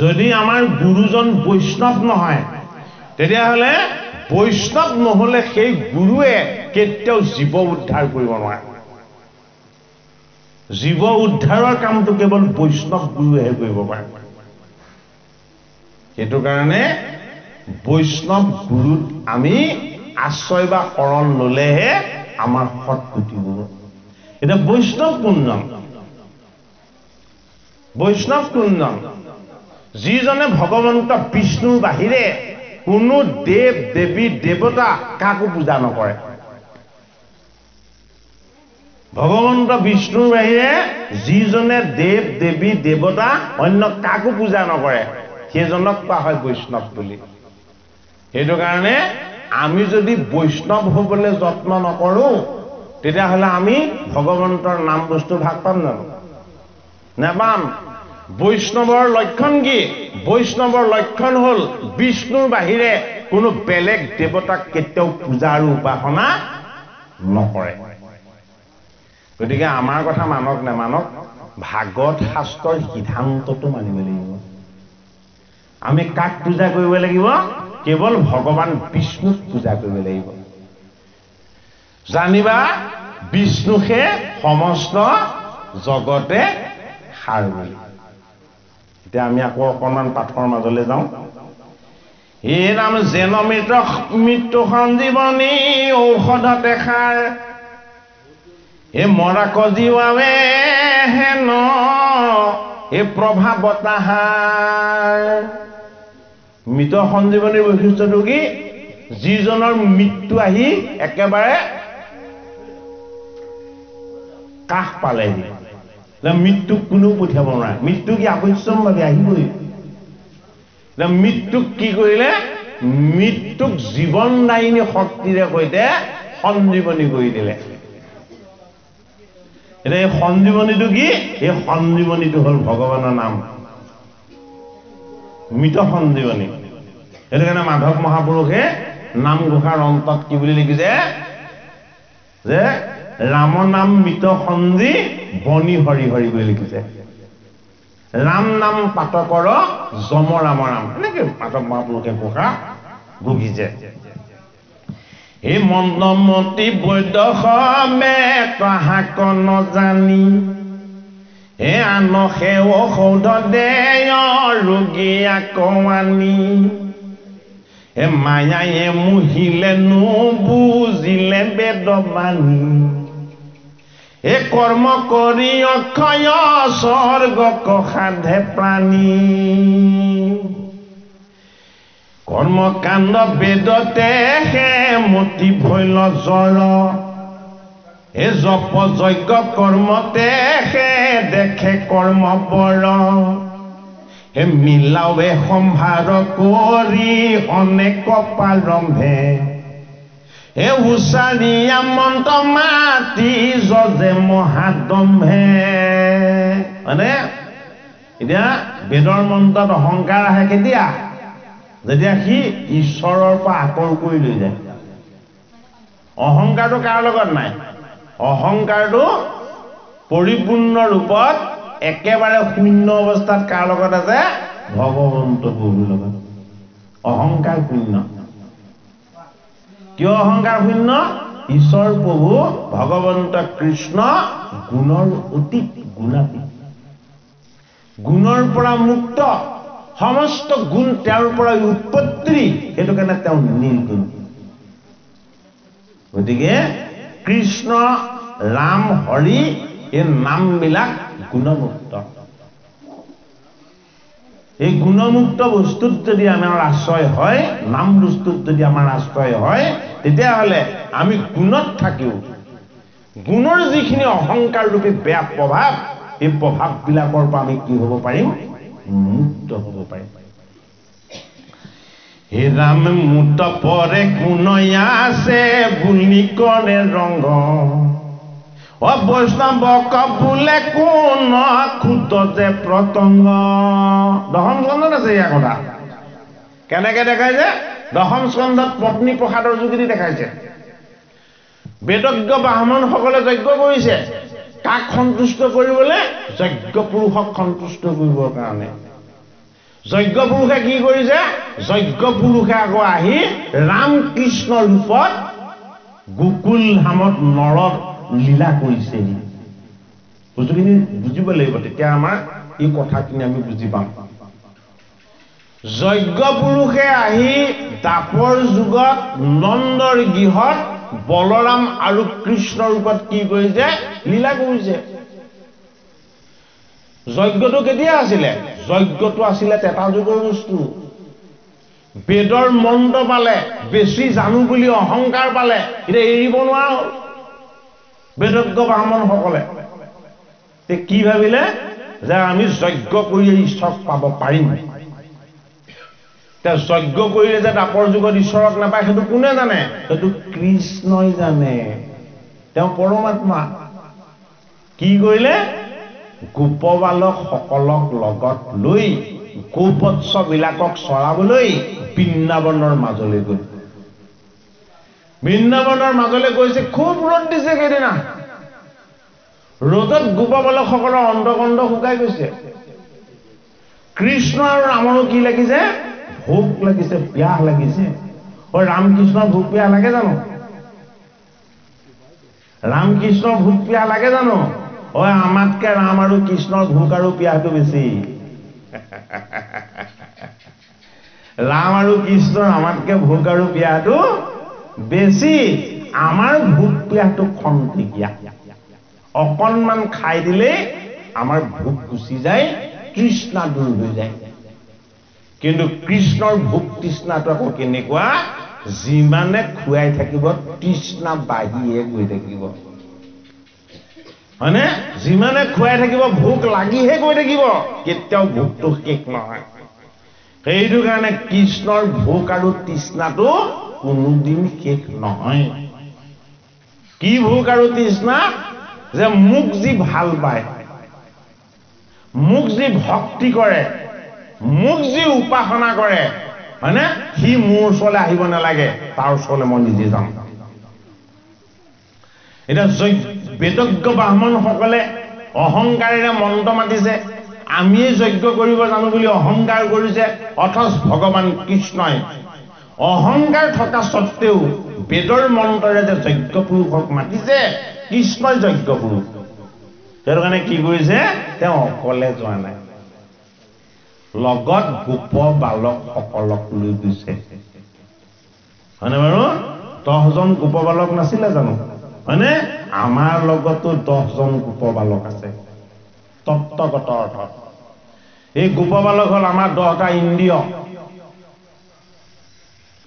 Speaker 1: যদি আমাৰ গুৰুজন বৈষ্ণৱ নহয় তেতিয়াহ'লে বৈষ্ণৱ নহলে সেই গুৰুৱে কেতিয়াও জীৱ উদ্ধাৰ কৰিব নোৱাৰে জীৱ উদ্ধাৰৰ কামটো কেৱল বৈষ্ণৱ গুৰুৱেহে কৰিব পাৰে সেইটো কাৰণে বৈষ্ণৱ গুৰুত আমি আশ্ৰয় বা শৰণ ললেহে আমাৰ সৎগতি হ'ব এটা বৈষ্ণৱ কুঞ্জন যিজনে ভগৱন্ত বিষ্ণুৰ বাহিৰে কোনো দেৱ দেৱী দেৱতা কাকো পূজা নকৰে ভগৱন্ত বিষ্ণুৰ বাহিৰে যিজনে দেৱ দেৱী দেৱতা অন্য কাকো পূজা নকৰে সেইজনক কোৱা হয় বৈষ্ণৱ বুলি সেইটো কাৰণে আমি যদি বৈষ্ণৱ হ'বলৈ যত্ন নকৰো তেতিয়াহ'লে আমি ভগৱন্তৰ নাম বস্তু ভাগ পাম জানো নেপাম বৈষ্ণৱৰ লক্ষণ কি বৈষ্ণৱৰ লক্ষণ হ'ল বিষ্ণুৰ বাহিৰে কোনো বেলেগ দেৱতাক কেতিয়াও পূজা আৰু উপাসনা নকৰে গতিকে আমাৰ কথা মানক নেমানক ভাগৱত শাস্ত্ৰৰ সিদ্ধান্তটো মানিব লাগিব আমি কাক পূজা কৰিব লাগিব কেৱল ভগৱান বিষ্ণুক পূজা কৰিব লাগিব জানিবা বিষ্ণুহে সমস্ত জগতে সাৰ বুলি এতিয়া আমি আকৌ অকণমান পাঠৰ মাজলৈ যাওঁ এই নাম যেন মৃত্যু সঞ্জীৱনী ঔষধতে সাৰ এ মৰাক জীৱাৱে হেন এ প্ৰভাৱতাহাৰ মৃত সঞ্জীৱনীৰ বৈশিষ্ট্যটো কি যিজনৰ মৃত্যু আহি একেবাৰে কাষ পালেহি মৃত্যুক কোনেও পঠিয়াব নোৱাৰে মৃত্যু কি আৱশ্যকভাৱে আহিবই মৃত্যুক কি কৰিলে মৃত্যুক জীৱনদায়িনী শক্তিৰে সৈতে সঞ্জীৱনী কৰি দিলে এতিয়া এই সঞ্জীৱনীটো কি এই সঞ্জীৱনীটো হ'ল ভগৱানৰ নাম মৃত সঞ্জীৱনী সেইটো কাৰণে মাধৱ মহাপুৰুষে নামঘোষাৰ অন্তত কি বুলি লিখিছে যে ৰাম নাম মৃত সঞ্জী বনি হৰি হৰি বুলি লিখিছে ৰাম নাম পাত কৰ যম ৰাম ৰাম এনেকে মাধৱ মহাপুৰুষে ঘোষা ঘোষিছে এই মন্দমতি বৈদসমে তাহাক নজানি হে আনসে ঔষধ দেয় ৰোগী আকোৱানি হে মায়ায়ে মুহিলে নুবুজিলে বেদবাণী এ কৰ্ম কৰি অক্ষয় স্বৰ্গক সাধে প্ৰাণী কৰ্মকাণ্ড বেদতে হে মতি ভৈল জ্বৰ এ জপ যজ্ঞ কৰ্মতে হে দেখে কৰ্ম বৰ হে মিলাৱে সম্ভাৰ কৰি অনেক পাৰম্ভে হে হুচাৰিয়া মন্ত্ৰ মাতি যজে মহাদম্ভে মানে এতিয়া বেদৰ মন্ত্ৰত অহংকাৰ আহে কেতিয়া যেতিয়া সি ঈশ্বৰৰ পৰা আঁতৰ কৰি লৈ যায় অহংকাৰটো কাৰ লগত নাই অহংকাৰটো পৰিপূৰ্ণ ৰূপত একেবাৰে শূন্য অৱস্থাত কাৰ লগত আছে ভগৱন্ত প্ৰভুৰ লগত অহংকাৰ শূন্য কিয় অহংকাৰ শূন্য ঈশ্বৰ প্ৰভু ভগৱন্ত কৃষ্ণ গুণৰ অতীত গুণাতীত গুণৰ পৰা মুক্ত সমস্ত গুণ তেওঁৰ পৰা উৎপত্তি সেইটো কাৰণে তেওঁ নিৰ্গুণ গতিকে কৃষ্ণ ৰাম হৰি এই নামবিলাক গুণমুক্ত এই গুণমুক্ত বস্তুত যদি আমাৰ আশ্ৰয় হয় নাম বস্তুত যদি আমাৰ আশ্ৰয় হয় তেতিয়াহ'লে আমি গুণত থাকিও গুণৰ যিখিনি অহংকাৰ ৰূপী বেয়া প্ৰভাৱ এই প্ৰভাৱবিলাকৰ পৰা আমি কি হ'ব পাৰিম মুক্ত হ'ব পাৰিম হে ৰাম মুক্ত পৰে কোনয়া আছে বুলি কৰে ৰংগ অ বৈষ্ণৱ বোলে কোন ক্ষুদ্ৰ যে প্ৰতংগ দশম স্কন্ধত আছে ইয়াৰ কথা কেনেকে দেখাইছে দশম স্কন্ধত পত্নী প্ৰসাদৰ যোগেদি দেখাইছে বেদজ্ঞ ব্ৰাহ্মণসকলে যজ্ঞ কৰিছে কাক সন্তুষ্ট কৰিবলৈ যজ্ঞ পুৰুষক সন্তুষ্ট কৰিবৰ কাৰণে যজ্ঞ পুৰুষে কি কৰিছে যজ্ঞ পুৰুষে আকৌ আহি ৰাম কৃষ্ণ ৰূপত গোকুল ধামত নৰত লীলা কৰিছে বস্তুখিনি বুজিব লাগিব তেতিয়া আমাৰ এই কথাখিনি আমি বুজি পাম যজ্ঞ পুৰুষে আহি দাপৰ যুগত নন্দৰ গৃহত বলৰাম আৰু কৃষ্ণ ৰূপত কি কৰিছে লীলা কৰিছে যজ্ঞটো কেতিয়া আছিলে যজ্ঞটো আছিলে তেতা যুগৰ বস্তু বেদৰ মন্ত্ৰ পালে বেছি জানো বুলি অহংকাৰ পালে এতিয়া এৰিব নোৱাৰা হ'ল বেদজ্ঞ ব্ৰাহ্মণসকলে কি ভাবিলে যে আমি যজ্ঞ কৰি ঈশ্বৰক পাব পাৰিম তেওঁ যজ্ঞ কৰিলে যে দাপৰ যুগত ঈশ্বৰক নাপায় সেইটো কোনে জানে সেইটো কৃষ্ণই জানে তেওঁ পৰমাত্মা কি কৰিলে গোপবালক সকলক লগত লৈ গোবৎসবিলাকক চৰাবলৈ বৃন্দাবনৰ মাজলৈ গ'ল বৃন্দাবনৰ মাজলৈ গৈছে খুব ৰ'দ দিছে সেইদিনা ৰ'দত গোপবালকসকলৰ অন্তকণ্ঠ শুকাই গৈছে কৃষ্ণ আৰু ৰামৰো কি লাগিছে ভোক লাগিছে পিয়াহ লাগিছে অ ৰামকৃষ্ণৰ ভোক পিয়াহ লাগে জানো ৰামকৃষ্ণৰ ভোক পিয়াহ লাগে জানো অ আমাতকে ৰাম আৰু কৃষ্ণৰ ভোক আৰু পিয়াহটো বেছি ৰাম আৰু কৃষ্ণৰ আমাতকে ভোক আৰু পিয়াহটো বেছি আমাৰ ভোক পিয়াহটো খন্তেকীয়া অকণমান খাই দিলে আমাৰ ভোক গুচি যায় তৃষ্ণা দূৰ হৈ যায় কিন্তু কৃষ্ণৰ ভোক তৃষ্ণাটো আকৌ কেনেকুৱা যিমানে খুৱাই থাকিব তৃষ্ণা বাঢ়িয়ে গৈ থাকিব হয়নে যিমানে খুৱাই থাকিব ভোক লাগিহে গৈ থাকিব কেতিয়াও ভোকটো শেষ নহয় সেইটো কাৰণে কৃষ্ণৰ ভোক আৰু তৃষ্ণাটো কোনোদিন শেষ নহয় কি ভোক আৰু তৃষ্ণা যে মোক যি ভাল পায় মোক যি ভক্তি কৰে মোক যি উপাসনা কৰে হয়নে সি মোৰ ওচৰলৈ আহিব নালাগে তাৰ ওচৰলৈ মই নিজে যাম এটা বেদজ্ঞ ব্ৰাহ্মণসকলে অহংকাৰেৰে মন্ত্ৰ মাতিছে আমিয়ে যজ্ঞ কৰিব জানো বুলি অহংকাৰ কৰিছে অথচ ভগৱান কৃষ্ণই অহংকাৰ থকা সত্ত্বেও বেদৰ মন্ত্ৰৰে যে যজ্ঞ পুৰুষক মাতিছে কৃষ্ণই যজ্ঞ পুৰুষ সেইটো কাৰণে কি কৰিছে তেওঁ অকলে যোৱা নাই লগত গোপ বালক সকলক লৈ গৈছে হয়নে বাৰু 10 জন গোপ বালক নাছিলে জানো হয়নে আমাৰ লগতো 10 জন গোপ বালক আছে তত্ত্বগত অৰ্থত এই গোপ বালক হল আমাৰ 10টা ইন্দ্ৰিয়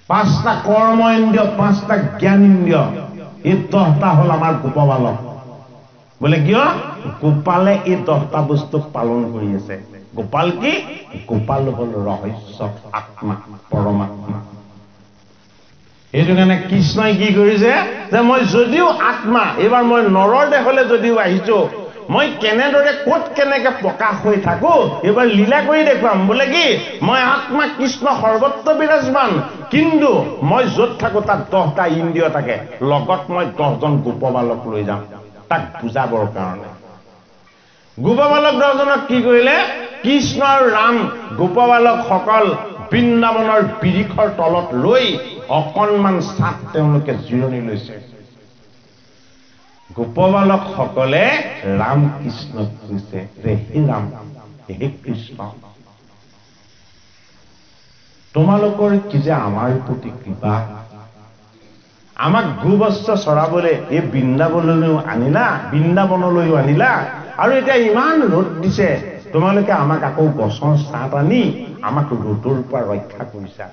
Speaker 1: 5টা কৰ্ম ইন্দ্ৰিয় 5টা জ্ঞান ইন্দ্ৰিয় এই 10টা হল আমাৰ গোপ বালক বলে কিয় গোপালে এই 10টা বস্তু পালন কৰি আছে গোপাল কি গোপাল হল ৰহস্য আত্মা পৰমাত্মা এইটো কাৰণে কৃষ্ণই কি কৰিছে যে মই যদিও আত্মা এইবাৰ মই নৰৰ দেহলৈ যদিও আহিছো মই কেনেদৰে ক'ত কেনেকে প্ৰকাশ হৈ থাকো এইবাৰ লীলা কৰি দেখুৱাম বোলে কি মই আত্মা কৃষ্ণ সৰ্বত্ৰ বিৰাজমান কিন্তু মই য'ত থাকো তাত 10টা ইন্দ্ৰিয় থাকে লগত মই 10জন গোপবালক লৈ যাম তাক বুজাবৰ কাৰণে গোপবালক 10জনক কি কৰিলে কৃষ্ণ আৰু ৰাম গোপবালকসকল বৃন্দাবনৰ বিৰিখৰ তলত লৈ অকণমান ছাত তেওঁলোকে জিৰণি লৈছে গোপবালকসকলে ৰাম কৃষ্ণক কৈছে যে হে ৰাম হে কৃষ্ণ তোমালোকৰ কি যে আমাৰ প্ৰতি কৃপা আমাক গোবস্ত্ৰ চৰাবলৈ এই বৃন্দাবনলৈও আনিলা আৰু এতিয়া ইমান ৰ'দ দিছে তোমালোকে আমাক আকৌ গছৰ ছাঁত আনি আমাক ৰ'দৰ পৰা ৰক্ষা কৰিছা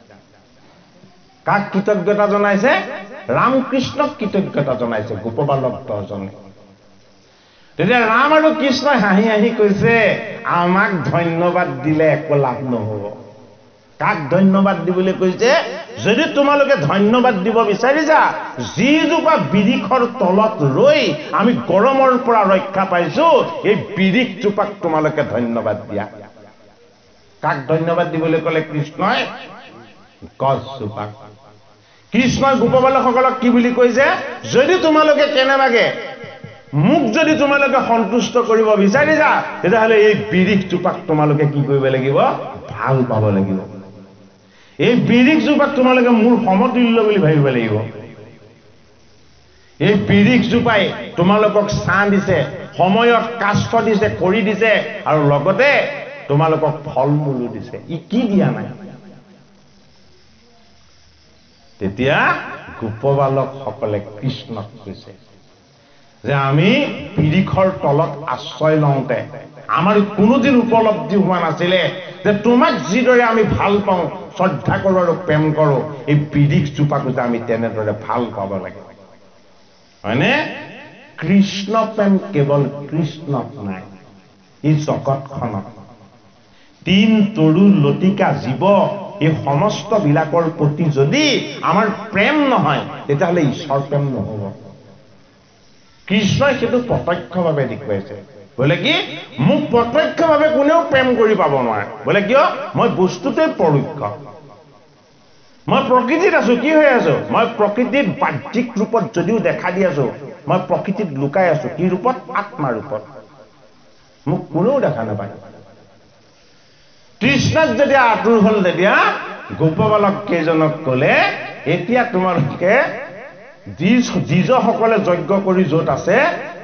Speaker 1: কাক কৃতজ্ঞতা জনাইছে ৰামকৃষ্ণক কৃতজ্ঞতা জনাইছে গোপবালক 10জনে তেতিয়া ৰাম আৰু কৃষ্ণই হাঁহি হাঁহি কৈছে আমাক ধন্যবাদ দিলে একো লাভ নহ'ব কাক ধন্যবাদ দিবলৈ কৈছে যদি তোমালোকে ধন্যবাদ দিব বিচাৰিছা যিজোপা বিৰিখৰ তলত ৰৈ আমি গৰমৰ পৰা ৰক্ষা পাইছো এই বিৰিখজোপাক তোমালোকে ধন্যবাদ দিয়া কাক ধন্যবাদ দিবলৈ ক'লে কৃষ্ণই গছজোপাক কৃষ্ণই গোপবালকসকলক কি বুলি কৈছে যদি তোমালোকে কেনেবাকে মোক যদি তোমালোকে সন্তুষ্ট কৰিব বিচাৰিছা তেতিয়াহ'লে এই বিৰিখজোপাক তোমালোকে কি কৰিব লাগিব ভাল পাব লাগিব এই বিৰিখজোপাক তোমালোকে মোৰ সমতুল্য বুলি ভাবিব লাগিব এই বিৰিখজোপাই তোমালোকক ছাঁ দিছে সময়ত কাষ্ঠ দিছে খৰি দিছে আৰু লগতে তোমালোকক ফল মূলো দিছে ই কি দিয়া নাই তেতিয়া গোপবালকসকলে কৃষ্ণক কৈছে যে আমি বিৰিখৰ তলত আশ্ৰয় লওঁতে আমাৰ কোনোদিন উপলব্ধি হোৱা নাছিলে যে তোমাক যিদৰে আমি ভাল পাওঁ শ্ৰদ্ধা কৰোঁ আৰু প্ৰেম কৰোঁ এই বিৰিখজোপাকো যে আমি তেনেদৰে ভাল পাব লাগে হয়নে কৃষ্ণ প্ৰেম কেৱল কৃষ্ণত নাই এই জগতখনত তিন তৰু লতিকা জীৱ এই সমস্ত বিলাকৰ প্ৰতি যদি আমাৰ প্ৰেম নহয় তেতিয়াহ'লে ঈশ্বৰ প্ৰেম নহ'ব কৃষ্ণই সেইটো প্ৰত্যক্ষভাৱে দেখুৱাইছে বোলে কি মোক প্ৰত্যক্ষভাৱে কোনেও প্ৰেম কৰি পাব নোৱাৰে বোলে কিয় মই বস্তুতে পৰোক্ষ মই প্ৰকৃতিত আছো কি হৈ আছো মই প্ৰকৃতিত বাহ্যিক ৰূপত যদিও দেখা দি আছো মই প্ৰকৃতিত লুকাই আছো কি ৰূপত আত্মা ৰূপত মোক কোনেও দেখা নাপায় কৃষ্ণক যেতিয়া আতুৰ হ'ল তেতিয়া গোপবালক কেইজনক ক'লে এতিয়া তোমালোকে যিসকলে যজ্ঞ কৰি য'ত আছে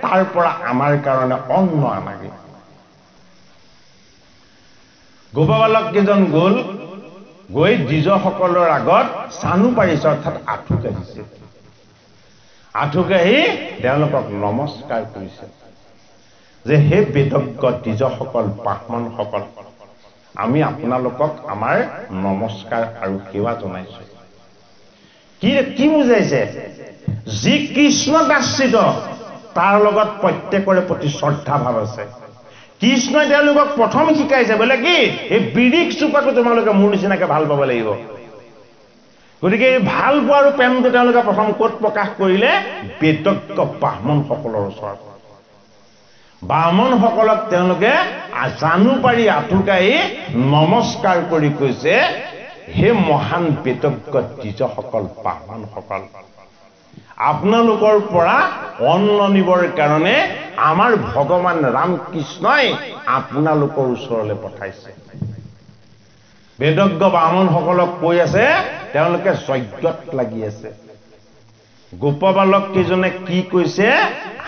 Speaker 1: তাৰ পৰা আমাৰ কাৰণে অন্ন আনাগে গোপবালক কেইজন গ'ল গৈ যিসকলৰ আগত চানু পাৰিছে অৰ্থাৎ আঁঠু কাঢ়িছে আঁঠু কাঢ়ি তেওঁলোকক নমস্কাৰ কৰিছে যে হে বেদজ্ঞ দ্বিজসকল ব্ৰাহ্মণসকল আমি আপোনালোকক আমাৰ নমস্কাৰ আৰু সেৱা জনাইছো কি বুজাইছে যি কৃষ্ণক আশ্ৰিত তাৰ লগত প্ৰত্যেকৰে প্ৰতি শ্ৰদ্ধা ভাৱ আছে কৃষ্ণই তেওঁলোকক প্ৰথম শিকাইছে বোলে কি এই বিৰিখজোপাকো তোমালোকে মোৰ নিচিনাকে ভাল পাব লাগিব গতিকে এই ভাল পোৱা আৰু প্ৰেমটো তেওঁলোকে প্ৰথম ক'ত প্ৰকাশ কৰিলে বেদজ্ঞ ব্ৰাহ্মণসকলৰ ওচৰত ব্ৰাহ্মণসকলক তেওঁলোকে জানু পাৰি আঁঠু কাঢ়ি নমস্কাৰ কৰি কৈছে হে মহান বেদজ্ঞ দ্বিজসকল ব্ৰাহ্মণসকল আপোনালোকৰ পৰা অন্ন নিবৰ কাৰণে আমাৰ ভগৱান ৰামকৃষ্ণই আপোনালোকৰ ওচৰলৈ পঠাইছে বেদজ্ঞ ব্ৰাহ্মণসকলক কৈ আছে তেওঁলোকে যজ্ঞত লাগি আছে গোপবালক কেইজনে কি কৈছে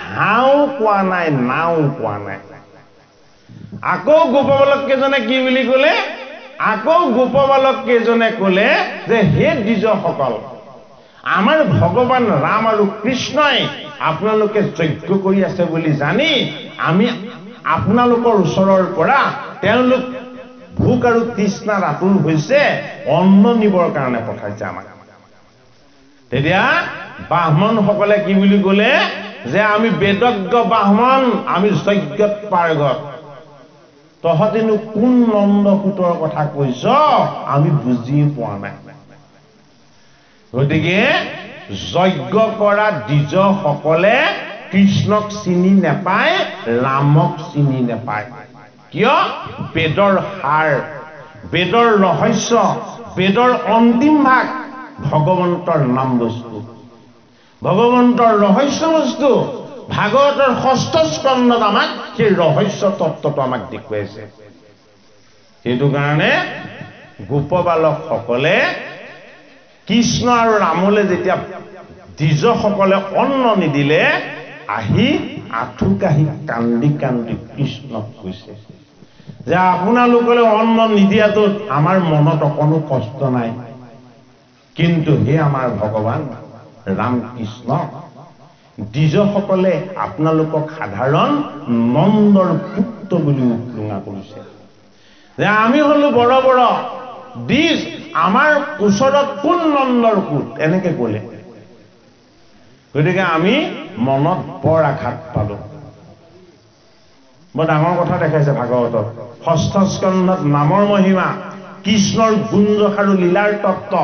Speaker 1: হাও কোৱা নাই নাও কোৱা নাই আকৌ গোপবালক কেইজনে কি বুলি ক'লে আকৌ গোপবালক কেইজনে ক'লে যে হে দ্বিজসকল আমাৰ ভগৱান ৰাম আৰু কৃষ্ণই আপোনালোকে যজ্ঞ কৰি আছে বুলি জানি আমি আপোনালোকৰ ওচৰৰ পৰা তেওঁলোক ভোক আৰু তৃষ্ণাত আতুৰ হৈছে অন্ন নিবৰ কাৰণে পঠাইছে আমাক তেতিয়া ব্ৰাহ্মণসকলে কি বুলি ক'লে যে আমি বেদজ্ঞ ব্ৰাহ্মণ আমি যজ্ঞত পাৰ্গত তহঁতেনো কোন নন্দসূতৰ কথা কৈছ আমি বুজিয়ে পোৱা নাই গতিকে যজ্ঞ কৰা দ্বিজসকলে কৃষ্ণক চিনি নাপায়, ৰামক চিনি নাপায়। কিয়? বেদৰ সাৰ, বেদৰ ৰহস্য, বেদৰ অন্তিম ভাগ ভগৱন্তৰ নাম বস্তু, ভগৱন্তৰ ৰহস্য বস্তু। ভাগৱতৰ 6ষ্ঠ স্কন্ধত আমাক সেই ৰহস্য তত্ত্বটো আমাক দেখুৱাইছে। সেইটো কাৰণে গোপবালকসকলে কৃষ্ণ আৰু ৰামলৈ যেতিয়া দ্বিজসকলে অন্ন নিদিলে, আহি আঁঠু কাঢ়ি কান্দি কান্দি কৃষ্ণক কৈছে যে আপোনালোকলৈ অন্ন নিদিয়াটোত আমাৰ মনত অকণো কষ্ট নাই, কিন্তু হে আমাৰ ভগৱান ৰাম কৃষ্ণ, দ্বিজসকলে আপোনালোকক সাধাৰণ নন্দৰ পুত্ৰ বুলি উৎলুঙা কৰিছে যে আমি হলো বড় বড় দ্বিজ, আমাৰ ওচৰত কোন নন্দৰ পুত, এনেকে ক'লে। গতিকে আমি মনত বৰ আঘাত পালো। বৰ ডাঙৰ কথা দেখাইছে ভাগৱতত। 6ষ্ঠ স্কন্ধত নামৰ মহিমা, কৃষ্ণৰ গুঞ্জ আৰু লীলাৰ তত্ত্ব,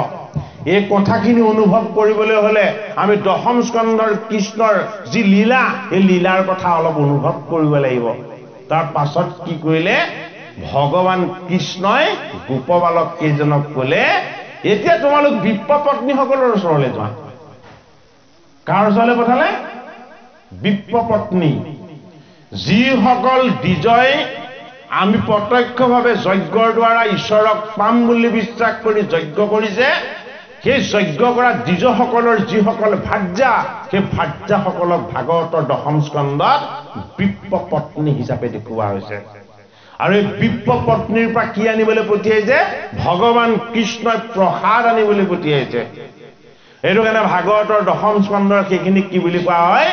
Speaker 1: এই কথাখিনি অনুভৱ কৰিবলৈ হলে আমি 10ম স্কন্ধৰ কৃষ্ণৰ যি লীলা, এই লীলাৰ কথা অলপ অনুভৱ কৰিব লাগিব। তাৰ পাছত কি কৰিলে? ভগৱান কৃষ্ণই গোপবালক কেইজনক ক'লে, এতিয়া তোমালোক বিপ্ৰপত্নীসকলৰ ওচৰলৈ যোৱা। কাৰ ওচৰলৈ পঠালে? বিপ্ৰপত্নী। যিসকল দ্বিজই আমি প্ৰত্যক্ষভাৱে যজ্ঞৰ দ্বাৰা ঈশ্বৰক পাম বুলি বিশ্বাস কৰি যজ্ঞ কৰিছে, সেই যজ্ঞ কৰা দ্বিজসকলৰ যিসকল ভাৰ্যা, সেই ভাৰ্যাসকলক ভাগৱতৰ 10ম স্কন্ধত বিপ্ৰপত্নী হিচাপে দেখুওৱা হৈছে। আৰু এই বিপ্ৰপত্নীৰ পৰা কি আনিবলৈ পঠিয়াইছে? ভগৱান কৃষ্ণই প্ৰসাদ আনিবলৈ পঠিয়াইছে। সেইটো কাৰণে ভাগৱতৰ 10ম স্কন্ধৰ সেইখিনিক কি বুলি কোৱা হয়?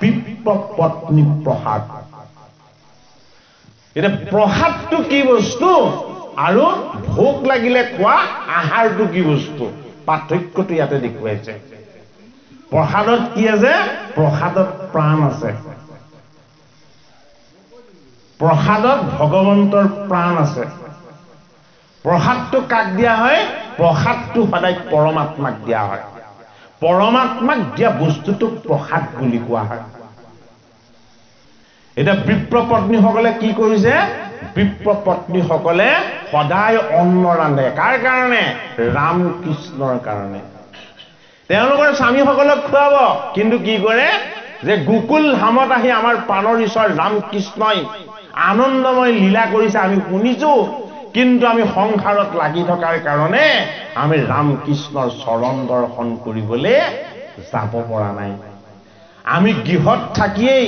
Speaker 1: বিপ্ৰপত্নী প্ৰসাদ। এতিয়া প্ৰসাদটো কি বস্তু আৰু ভোক লাগিলে খোৱা আহাৰটো কি বস্তু, পাৰ্থক্যটো ইয়াতে দেখুৱাইছে। প্ৰসাদত কি আছে? প্ৰসাদত প্ৰাণ আছে। প্ৰসাদত ভগৱন্তৰ প্ৰাণ আছে। প্ৰসাদটো কাক দিয়া হয়? প্ৰসাদটো সদায় পৰমাত্মাক দিয়া হয়। পৰমাত্মাক দিয়া বস্তুটোক প্ৰসাদ বুলি কোৱা হয়। এতিয়া বিপ্ৰপত্নীসকলে কি কৰিছে? বিপ্ৰপত্নীসকলে সদায় অন্ন ৰান্ধে। কাৰ কাৰণে? ৰাম কৃষ্ণৰ কাৰণে। তেওঁলোকৰ স্বামীসকলক খুৱাব, কিন্তু কি কৰে? যে গোকুল ধামত আহি আমাৰ প্ৰাণৰ ঈশ্বৰ ৰাম কৃষ্ণই আনন্দময় লীলা কৰিছে আমি শুনিছো, কিন্তু আমি সংসাৰত লাগি থকাৰ কাৰণে আমি ৰাম কৃষ্ণৰ চৰণ দৰ্শন কৰিবলৈ যাব পৰা নাই। আমি গৃহত থাকিয়েই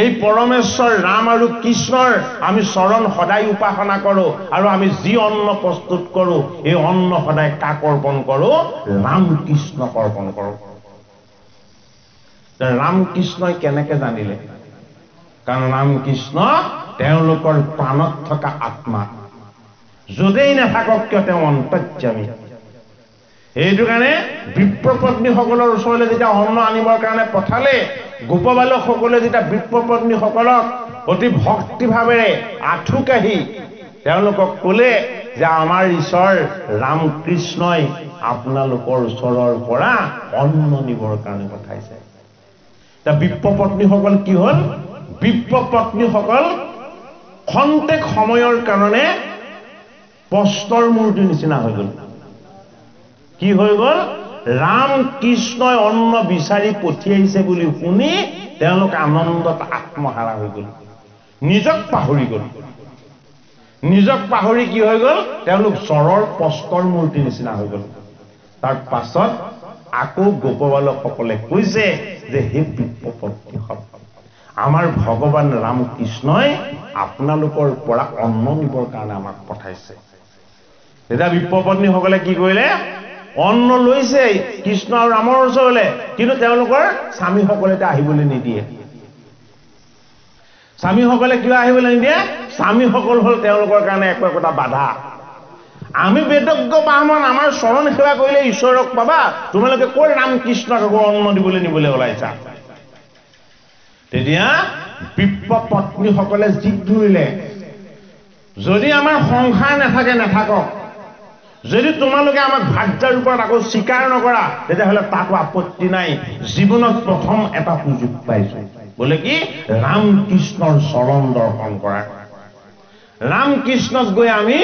Speaker 1: এই পৰমেশ্বৰ ৰাম আৰু কৃষ্ণৰ আমি চৰণ সদায় উপাসনা কৰো, আৰু আমি যি অন্ন প্ৰস্তুত কৰো, এই অন্ন সদায় কাক অৰ্পণ কৰো? ৰাম কৃষ্ণক অৰ্পণ কৰো। ৰাম কৃষ্ণই কেনেকে জানিলে? কাৰণ ৰাম কৃষ্ণ তেওঁলোকৰ প্ৰাণত থকা আত্মা, য'তেই নাথাকক কিয় তেওঁ অন্তৰ্যামী। সেইটো কাৰণে বিপ্ৰপত্নীসকলৰ ওচৰলৈ যেতিয়া অন্ন আনিবৰ কাৰণে পঠালে, গোপবালকসকলে যেতিয়া বিপ্ৰপত্নীসকলক অতি ভক্তিভাৱেৰে আঁঠু কাঢ়ি তেওঁলোকক ক'লে যে আমাৰ ঈশ্বৰ ৰাম কৃষ্ণই আপোনালোকৰ ওচৰৰ পৰা অন্ন নিবৰ কাৰণে পঠাইছে। এতিয়া বিপ্ৰপত্নীসকল কি হ'ল? বিপ্ৰপত্নীসকল খন্তেক সময়ৰ কাৰণে প্ৰস্তৰ মূৰ্তিৰ নিচিনা হৈ গ'ল। কি হৈ গ'ল? ৰাম কৃষ্ণই অন্ন বিচাৰি পঠিয়াইছে বুলি শুনি তেওঁলোক আনন্দত আত্মহাৰা হৈ গ'ল, নিজক পাহৰি গ'ল। নিজক পাহৰি কি হৈ গ'ল? তেওঁলোক জ্বৰৰ প্ৰস্তৰ মূৰ্তিৰ নিচিনা হৈ গ'ল। তাৰ পাছত আকৌ গোপবালকসকলে কৈছে যে হে বিপ্ৰপত্নীসকল, আমাৰ ভগৱান ৰাম কৃষ্ণই আপোনালোকৰ পৰা অন্ন নিবৰ কাৰণে আমাক পঠাইছে। তেতিয়া বিপ্ৰপত্নীসকলে কি কৰিলে? অন্ন লৈছে কৃষ্ণ আৰু ৰামৰ ওচৰলৈ, কিন্তু তেওঁলোকৰ স্বামীসকলে এতিয়া আহিবলৈ নিদিয়ে। স্বামীসকলে কিয় আহিবলৈ নিদিয়ে? স্বামীসকল হ'ল তেওঁলোকৰ কাৰণে একোটা বাধা। আমি বেদজ্ঞ ব্ৰাহ্মণ, আমাৰ চৰণ সেৱা কৰিলে ঈশ্বৰক পাবা, তোমালোকে কৈ ৰাম কৃষ্ণক আকৌ অন্ন দিবলৈ নিবলৈ ওলাইছা। তেতিয়া বিপ্ৰপত্নীসকলে জিদ ধৰিলে, যদি আমাৰ সংসাৰ নাথাকে নাথাকক, যদি তোমালোকে আমাক ভাৰ্যাৰ ওপৰত আকৌ স্বীকাৰ নকৰা তেতিয়াহ'লে তাতো আপত্তি নাই জীৱনত প্ৰথম এটা সুযোগ পাইছো বোলে কি ৰাম কৃষ্ণৰ চৰণ দৰ্শন কৰা ৰাম কৃষ্ণক গৈ আমি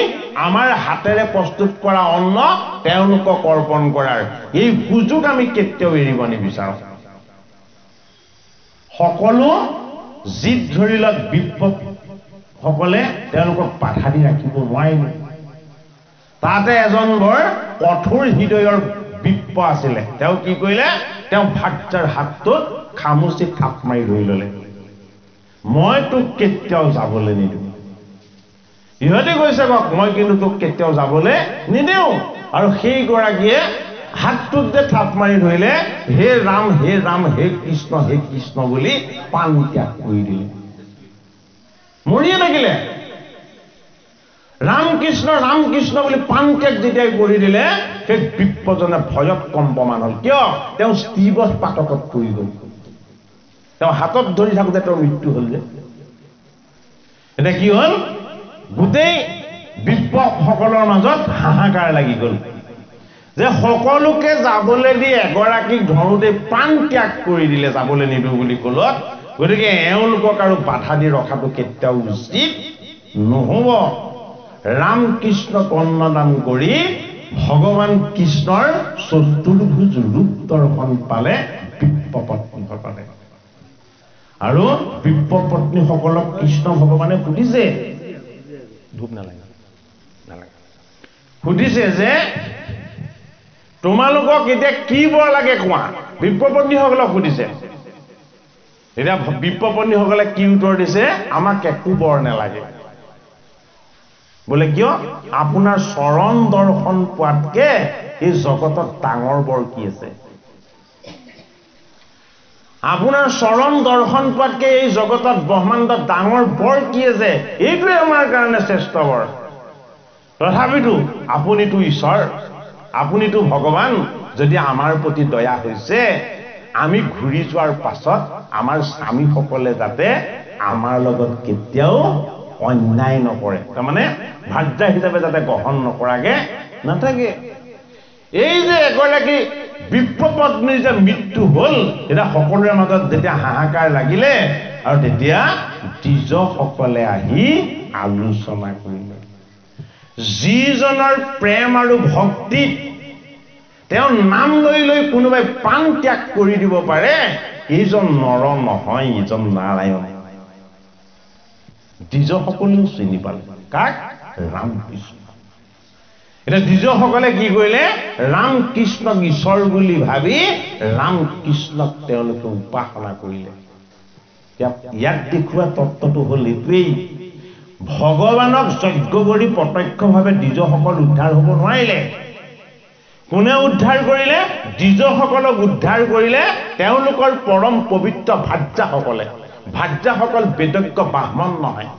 Speaker 1: আমাৰ হাতেৰে প্ৰস্তুত কৰা অন্ন তেওঁলোকক অৰ্পণ কৰাৰ এই সুযোগ আমি কেতিয়াও এৰিব নিবিচাৰো সকলো জিত ধৰি লগ বিপ্লৱ সকলে তেওঁলোকক বাধা দি ৰাখিব নোৱাৰিলে তাতে এজন বৰ কঠোৰ হৃদয়ৰ বিপ্প আছিলে তেওঁ কি কৰিলে তেওঁ ভাৰ্যাৰ হাতটোত খামুচি থাপ মাৰি ধৰি ললে মই তোক কেতিয়াও যাবলৈ নিদিওঁ ইহঁতে কৈছে কক মই কিন্তু তোক কেতিয়াও যাবলৈ নিদিওঁ আৰু সেই গৰাকীয়ে হাতটোত যে থাপ মাৰি ধৰিলে হে ৰাম হে কৃষ্ণ বুলি পাণ ত্যাগ কৰি দিলে মৰিয়ে থাকিলে ৰাম কৃষ্ণ বুলি পাণ ত্যাগ যেতিয়া কৰি দিলে সেই বিপ্পজনে ভয়ত কম্পমান হল কিয় তেওঁ স্থিবত পাতকত পৰি গল তেওঁ হাতত ধৰি থাকোঁতে তেওঁৰ মৃত্যু হল যে এতিয়া কি হল গোটেই বিপ্লৱসকলৰ মাজত হাহাকাৰ লাগি গল যে সকলোকে যাবলৈ দি এগৰাকীক ধৰোঁতে প্ৰাণ ত্যাগ কৰি দিলে যাবলৈ নিদিওঁ বুলি কলত গতিকে এওঁলোকক আৰু বাধা দি ৰখাটো কেতিয়াও উচিত নহব ৰাম কৃষ্ণ কৰ্ণদান কৰি ভগৱান কৃষ্ণৰ চতুৰ্ভুজ ৰূপ দৰ্শন পালে বিপ্লপত্নীসকলে আৰু বিপ্লপত্নীসকলক কৃষ্ণ ভগৱানে সুধিছে ধূপ নালাগে সুধিছে যে তোমালোকক এতিয়া কি বৰ লাগে কোৱা বিপ্লপত্নীসকলক সুধিছে এতিয়া বিপ্লপত্নীসকলে কি উত্তৰ দিছে আমাক একো বৰ নালাগে বোলে কিয় আপোনাৰ চৰণ দৰ্শন পোৱাতকে এই জগতত ডাঙৰ বৰ কি আছে আপোনাৰ চৰণ দৰ্শন পোৱাতকে এই জগতত ব্ৰহ্মাণ্ডত ডাঙৰ বৰ কি আছে এইটোৱে আমাৰ কাৰণে শ্ৰেষ্ঠ বৰ তথাপিতো আপুনিতো ঈশ্বৰ আপুনিতো ভগৱান যদি আমাৰ প্ৰতি দয়া হৈছে আমি ঘূৰি যোৱাৰ পাছত আমাৰ স্বামীসকলে যাতে আমাৰ লগত কেতিয়াও অন্যায় নকৰে তাৰমানে ভাৰ্যা হিচাপে যাতে গ্ৰহণ নকৰাকে নাথাকে এই যে এগৰাকী বিপ্লপত্নীৰ যে মৃত্যু হল এটা সকলোৰে মাজত যেতিয়া হাহাকাৰ লাগিলে আৰু তেতিয়া দ্বিজসকলে আহি আলোচনা কৰিলে যিজনৰ প্ৰেম আৰু ভক্তিত তেওঁৰ নাম লৈ লৈ কোনোবাই প্ৰাণ ত্যাগ কৰি দিব পাৰে এইজন নৰ নহয় এইজন নাৰায়ণ দ্বিজসকলেও চিনি পালে কাক ৰাম কৃষ্ণ এটা দ্বিজসকলে কি কৰিলে ৰাম কৃষ্ণক ঈশ্বৰ বুলি ভাবি ৰাম কৃষ্ণক তেওঁলোকে উপাসনা কৰিলে ইয়াত দেখুওৱা তত্ত্বটো হল এইটোৱেই ভগৱানক যজ্ঞ কৰি প্ৰত্যক্ষভাৱে দ্বিজসকল উদ্ধাৰ হ'ব নোৱাৰিলে কোনে উদ্ধাৰ কৰিলে দ্বিজসকলক উদ্ধাৰ কৰিলে তেওঁলোকৰ পৰম পবিত্ৰ ভাৰ্যাসকল বেদজ্ঞ ব্ৰাহ্মণ নহয়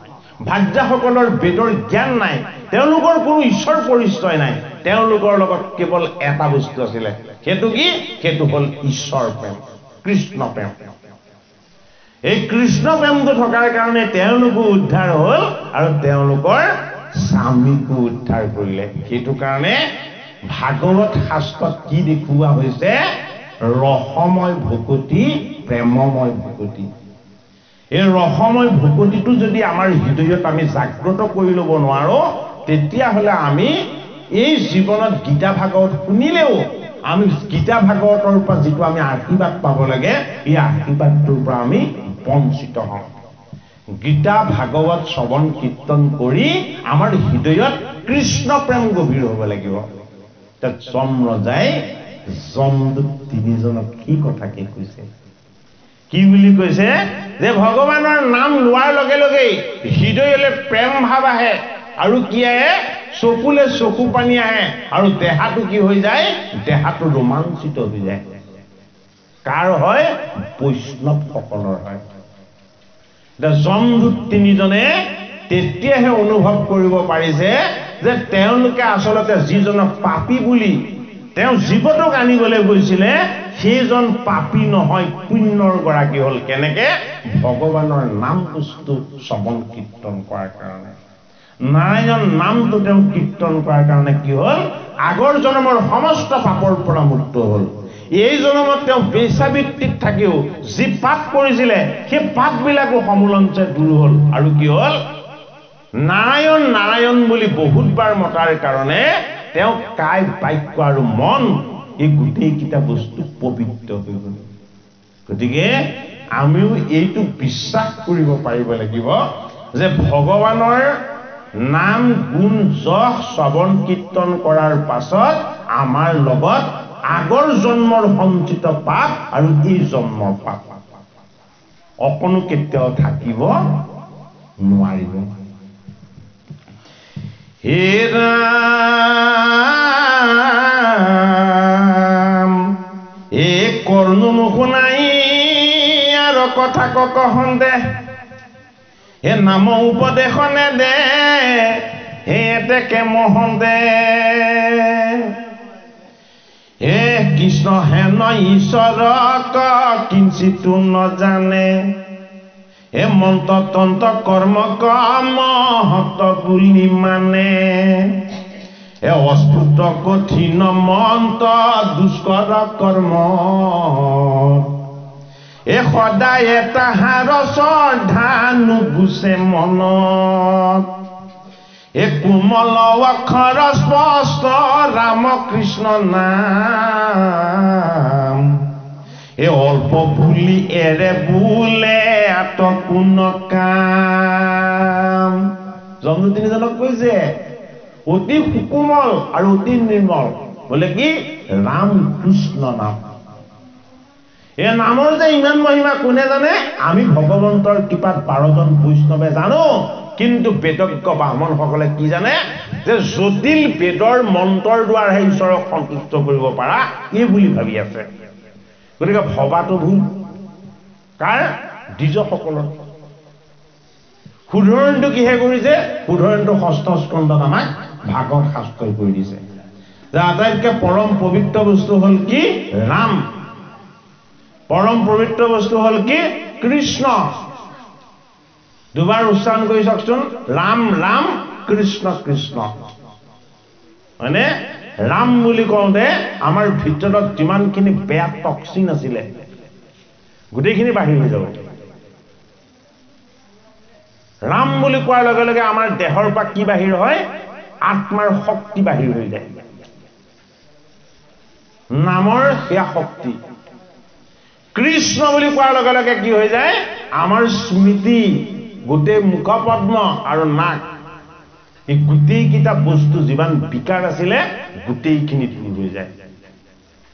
Speaker 1: ভাৰ্যাসকলৰ বেদৰ জ্ঞান নাই তেওঁলোকৰ কোনো ঈশ্বৰ পৰিচয় নাই তেওঁলোকৰ লগত কেৱল এটা বস্তু আছিলে সেইটো কি সেইটো হল ঈশ্বৰ প্ৰেম কৃষ্ণ প্ৰেম এই কৃষ্ণ প্ৰেমটো থকাৰ কাৰণে তেওঁলোকো উদ্ধাৰ হল আৰু তেওঁলোকৰ স্বামীকো উদ্ধাৰ কৰিলে সেইটো কাৰণে ভাগৱত শাস্ত্ৰত কি দেখুওৱা হৈছে ৰসময় ভকতি প্ৰেমময় ভকতি এই ৰসময় ভকতিটো যদি আমাৰ হৃদয়ত আমি জাগ্ৰত কৰি ল'ব নোৱাৰো তেতিয়াহ'লে আমি এই জীৱনত গীতা ভাগৱত শুনিলেও আমি গীতা ভাগৱতৰ পৰা যিটো আমি আশীৰ্বাদ পাব লাগে এই আশীৰ্বাদটোৰ পৰা আমি বঞ্চিত হওঁ গীতা ভাগৱত শ্ৰৱণ কীৰ্তন কৰি আমাৰ হৃদয়ত কৃষ্ণ প্ৰেম গভীৰ হ'ব লাগিব তাত যম ৰজাই যমদূত তিনিজনক কি কথাকে কৈছে কি বুলি কৈছে যে ভগৱানৰ নাম লোৱাৰ লগে লগে হৃদয়লৈ প্ৰেম ভাৱ আহে আৰু কি আহে চকুলে চকু পানী আহে আৰু দেহাটো কি হৈ যায় দেহাটো ৰোমাঞ্চিত হৈ যায় কাৰ হয় বৈষ্ণৱসকলৰ হয় যমদূত তিনিজনে তেতিয়াহে অনুভৱ কৰিব পাৰিছে যে তেওঁলোকে আচলতে যিজনক পাপী বুলি তেওঁ জীৱটোক আনিবলৈ গৈছিলে সেইজন পাপী নহয় পুণ্যৰ গৰাকী হল কেনেকে ভগৱানৰ নাম বস্তু শ্ৰৱণ কীৰ্তন কৰাৰ কাৰণে নাৰায়ণ নামটো তেওঁ কীৰ্তন কৰাৰ কাৰণে কি হ'ল আগৰ জন্মৰ সমস্ত পাপৰ পৰা মুক্ত হ'ল এই জন্মত তেওঁ বেচাবৃত্তিত থাকিও যি পাপ কৰিছিলে সেই পাপবিলাকো সমুলঞ্চে দূৰ হ'ল আৰু কি হ'ল নাৰায়ণ নাৰায়ণ বুলি বহুতবাৰ মতাৰ কাৰণে তেওঁ কায় বাক্য আৰু মন এই গোটেইকেইটা বস্তু পবিত্ৰ হৈ গ'ল গতিকে আমিও এইটো বিশ্বাস কৰিব পাৰিব লাগিব যে ভগৱানৰ নাম গুণ যশ শ্ৰৱণ কীৰ্তন কৰাৰ পাছত আমাৰ লগত আগৰ জন্মৰ সঞ্চিত পাপ আৰু এই জন্মৰ পাপ অকণো কেতিয়াও থাকিব নোৱাৰিব হে ৰাম এ কৰ্ণো নুশুনাই আৰু কথা কহন্দে হে নাম উপদেশনে দে হে এতেকে মহন্দে হে কৃষ্ণ হেন ঈশ্বৰক কিঞ্চিতো নজানে হে মন্ত্ৰ তন্ত্ৰ কৰ্ম মহত বুলি মানে হে অস্ফুট কঠিন মন্ত্ৰ দুষ্কৰ কৰ্ম এ সদায় তাহাৰ শ্ৰদ্ধা নুগুচে মনত এ কোমল অক্ষৰ স্পষ্ট ৰাম কৃষ্ণ নাম এ অল্প ভুলি এৰে বোলে আতকুন কাম জন্ম তিনিজনক কৈছে অতি সুকোমল আৰু অতি নিৰ্মল বোলে কি ৰাম কৃষ্ণ নাম এই নামৰ যে ইমান মহিমা কোনে জানে আমি ভগৱন্তৰ কৃপাত 12 জন বৈষ্ণৱে জানো কিন্তু বেদজ্ঞ ব্ৰাহ্মণসকলে কি জানে যে জটিল বেদৰ মন্ত্ৰৰ দ্বাৰাহে ঈশ্বৰক সন্তুষ্ট কৰিব পাৰা এই বুলি ভাবি আছে গতিকে ভবাটো ভুল কাৰ দ্বিজসকলৰ শুধৰণিটো কিহে কৰিছে শুধৰণিটো ষষ্ঠ স্কন্ধত আমাক ভাগৱত শাস্ত্ৰই কৰি দিছে যে আটাইতকৈ পৰম পবিত্ৰ বস্তু হ'ল কি ৰাম পৰম পবিত্ৰ বস্তু হ'ল কি কৃষ্ণ দুবাৰ উচ্চাৰণ কৰি চাওকচোন ৰাম ৰাম কৃষ্ণ কৃষ্ণ মানে ৰাম বুলি কওঁতে আমাৰ ভিতৰত যিমানখিনি বেয়া টক্সিন আছিলে গোটেইখিনি বাহিৰ হৈ যাব ৰাম বুলি কোৱাৰ লগে লগে আমাৰ দেহৰ পৰা কি বাহিৰ হয় আত্মাৰ শক্তি বাহিৰ হৈ যায় নামৰ সেয়া শক্তি কৃষ্ণ বুলি কোৱাৰ লগে লগে কি হৈ যায় আমাৰ স্মৃতি গোটেই মুখপদ্ম আৰু নাক এই গোটেইকেইটা বস্তু যিমান বিকাৰ আছিলে গোটেইখিনি দূৰ হৈ যায়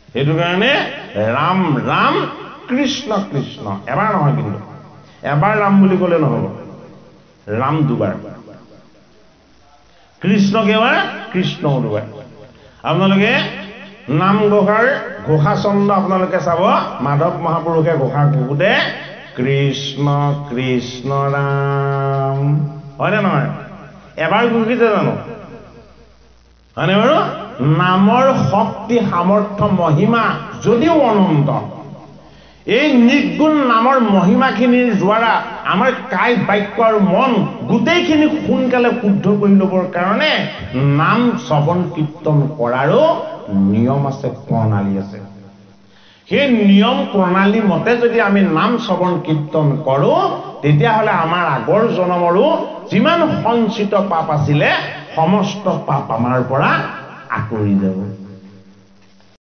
Speaker 1: সেইটো কাৰণে ৰাম ৰাম কৃষ্ণ কৃষ্ণ এবাৰ নহয় কিন্তু এবাৰ ৰাম বুলি ক'লে নহ'ব ৰাম দুবাৰ কৃষ্ণ কেইবাৰ কৃষ্ণ দুবাৰ আপোনালোকে নাম ঘোষাৰ ঘোষা ছন্দ আপোনালোকে চাব মাধৱ মহাপুৰুষে ঘোষা ঘোষোতে কৃষ্ণ কৃষ্ণ ৰাম হয়নে নহয় এবাৰ ঘোষিছে জানো হয়নে বাৰু নামৰ শক্তি সামৰ্থ্য মহিমা যদিও অনন্ত এই নিৰ্গুণ নামৰ মহিমাখিনিৰ দ্বাৰা আমাৰ কায় বাক্য আৰু মন গোটেইখিনি সোনকালে শুদ্ধ কৰি ল'বৰ কাৰণে নাম শ্ৰৱণ কীৰ্তন কৰাৰো নিয়ম আছে প্ৰণালী আছে সেই নিয়ম প্ৰণালী মতে যদি আমি নাম শ্ৰৱণ কীৰ্তন কৰোঁ তেতিয়াহ'লে আমাৰ আগৰ জন্মৰো যিমান সঞ্চিত পাপ আছিলে সমস্ত পাপ আমাৰ পৰা আঁতৰি যাব